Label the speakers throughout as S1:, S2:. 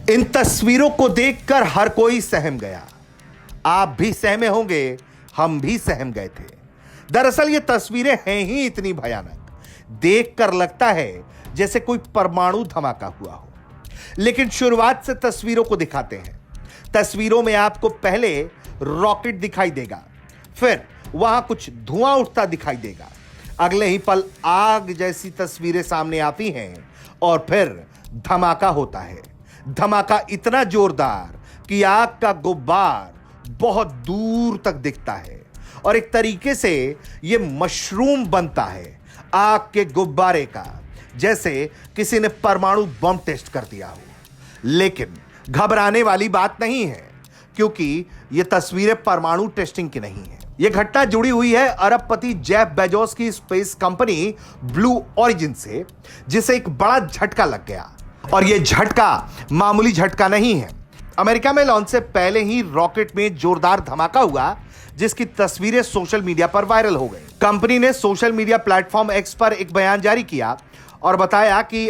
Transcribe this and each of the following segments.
S1: इन तस्वीरों को देखकर हर कोई सहम गया। आप भी सहमे होंगे, हम भी सहम गए थे। दरअसल ये तस्वीरें हैं ही इतनी भयानक, देखकर लगता है जैसे कोई परमाणु धमाका हुआ हो। लेकिन शुरुआत से तस्वीरों को दिखाते हैं। तस्वीरों में आपको पहले रॉकेट दिखाई देगा, फिर वहां कुछ धुआं उठता दिखाई देगा। अगले ही पल आग जैसी तस्वीरें सामने आती हैं और फिर धमाका होता है। धमाका इतना जोरदार कि आग का गुब्बार बहुत दूर तक दिखता है और एक तरीके से यह मशरूम बनता है आग के गुब्बारे का, जैसे किसी ने परमाणु बम टेस्ट कर दिया हो। लेकिन घबराने वाली बात नहीं है, क्योंकि यह तस्वीरें परमाणु टेस्टिंग की नहीं है। यह घटना जुड़ी हुई है अरबपति जेफ बेजोस की स्पेस कंपनी ब्लू ओरिजिन से, जिसे एक बड़ा झटका लग गया। और यह झटका मामूली झटका नहीं है। अमेरिका में लॉन्च से पहले ही रॉकेट में जोरदार धमाका हुआ, जिसकी तस्वीरें सोशल मीडिया पर वायरल हो गई। कंपनी ने सोशल मीडिया प्लेटफॉर्म एक्स पर एक बयान जारी किया और बताया कि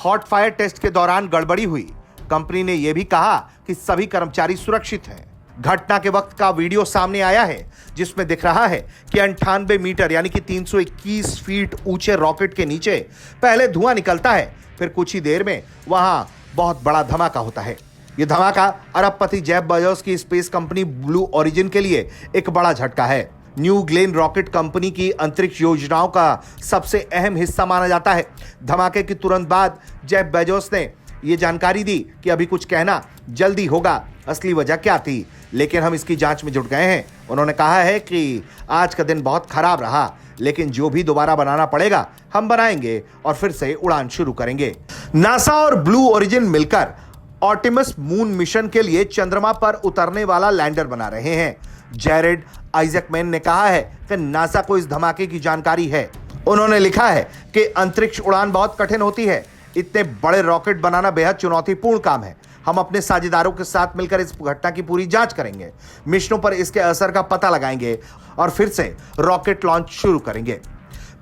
S1: हॉट फायर टेस्ट के दौरान गड़बड़ी हुई। कंपनी ने यह भी कहा कि सभी कर्मचारी सुरक्षित हैं। घटना के वक्त का वीडियो सामने आया है, जिसमें दिख रहा है कि 98 मीटर यानी कि 321 फीट ऊंचे रॉकेट के नीचे पहले धुआं निकलता है, फिर कुछ ही देर में वहां बहुत बड़ा धमाका होता है। यह धमाका अरबपति जेफ बेजोस की स्पेस कंपनी ब्लू ओरिजिन के लिए एक बड़ा झटका है। न्यू ग्लेन रॉकेट कंपनी की अंतरिक्ष योजनाओं का सबसे अहम हिस्सा माना जाता है। धमाके के तुरंत बाद जेफ बेजोस ने यह जानकारी दी कि अभी कुछ कहना जल्दी होगा, असली वजह क्या थी, लेकिन हम इसकी जांच में जुट गए हैं। उन्होंने कहा है कि आज का दिन बहुत खराब रहा, लेकिन जो भी दोबारा बनाना पड़ेगा हम बनाएंगे और फिर से उड़ान शुरू करेंगे। नासा और ब्लू ओरिजिन मिलकर ऑर्टिमस मून मिशन के लिए चंद्रमा पर उतरने वाला लैंडर बना रहे हैं। जेरेड आइजैकमैन ने कहा है कि नासा को इस धमाके की जानकारी है। उन्होंने लिखा है कि अंतरिक्ष उड़ान बहुत कठिन होती है। इतने बड़े रॉकेट बनाना बेहद चुनौतीपूर्ण काम है। हम अपने साझेदारों के साथ मिलकर इस घटना की पूरी जांच करेंगे, मिशनों पर इसके असर का पता लगाएंगे और फिर से रॉकेट लॉन्च शुरू करेंगे।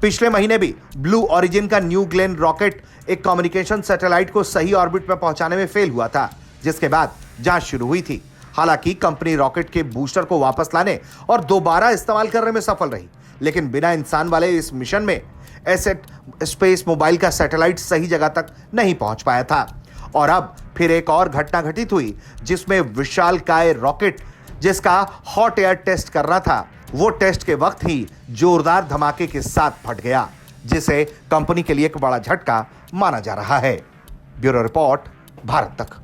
S1: पिछले महीने भी ब्लू ओरिजिन का न्यू ग्लेन रॉकेट एक कम्युनिकेशन सैटेलाइट को सही ऑर्बिट में पहुंचाने में फेल हुआ था, जिसके बाद जांच शुरू हुई थी। हालांकि कंपनी रॉकेट के बूस्टर को वापस लाने और दोबारा इस्तेमाल करने में सफल रही, लेकिन बिना इंसान वाले इस मिशन में एसेट स्पेस मोबाइल का सैटेलाइट सही जगह तक नहीं पहुंच पाया था। और अब फिर एक और घटना घटित हुई, जिसमें विशालकाय रॉकेट जिसका हॉट एयर टेस्ट कर रहा था, वो टेस्ट के वक्त ही जोरदार धमाके के साथ फट गया, जिसे कंपनी के लिए एक बड़ा झटका माना जा रहा है। ब्यूरो रिपोर्ट, भारत तक।